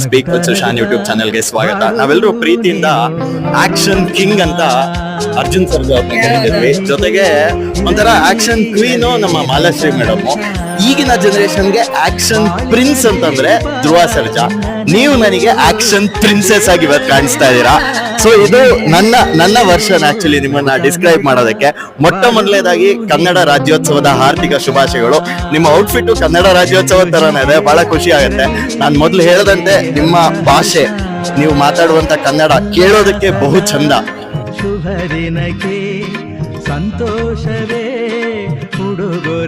Speak with Sushant YouTube ಚಾನೆಲ್ಗೆ ಸ್ವಾಗತ. ನಾವೆಲ್ಲರೂ ಪ್ರೀತಿಯಿಂದ ಆಕ್ಷನ್ ಕಿಂಗ್ ಅಂತ ಅರ್ಜುನ್ ಸರ್ ಕರೀತಿದ್ವಿ. ಜೊತೆಗೆ ಒಂಥರ ಆಕ್ಷನ್ ಕ್ವೀನು ನಮ್ಮ ಮಾಲಾಶ್ರೀ ಮೇಡಮ್. ಈಗಿನ ಜನರೇಷನ್ಗೆ ಆಕ್ಷನ್ ಪ್ರಿನ್ಸ್ ಅಂತಂದ್ರೆ ಧ್ರುವ ಸರ್ಜಾ. ನೀವು ನನಗೆ ಆಕ್ಷನ್ ಪ್ರಿನ್ಸೆಸ್ ಆಗಿ ಇವತ್ತು ಕಾಣಿಸ್ತಾ ಇದ್ದೀರಾ. ಸೊ ಇದು ನನ್ನ ವರ್ಷನ್ ಆಕ್ಚುಲಿ ನಿಮ್ಮನ್ನ ಡಿಸ್ಕ್ರೈಬ್ ಮಾಡೋದಕ್ಕೆ. ಮೊಟ್ಟ ಮೊದಲನೇದಾಗಿ ಕನ್ನಡ ರಾಜ್ಯೋತ್ಸವದ ಹಾರ್ದಿಕ ಶುಭಾಶಯಗಳು. ನಿಮ್ಮ ಔಟ್ಫಿಟ್ ಕನ್ನಡ ರಾಜ್ಯೋತ್ಸವ ತರನೇ ಇದೆ, ಬಹಳ ಖುಷಿ ಆಗುತ್ತೆ. ನಾನು ಮೊದಲು ಹೇಳದಂತೆ ನಿಮ್ಮ ಭಾಷೆ, ನೀವು ಮಾತಾಡುವಂತ ಕನ್ನಡ ಕೇಳೋದಕ್ಕೆ ಬಹು ಚಂದ. ಶುಭ ದಿನಕ್ಕೆ ಸಂತೋಷವೇ ಉಡುಗೊರೆ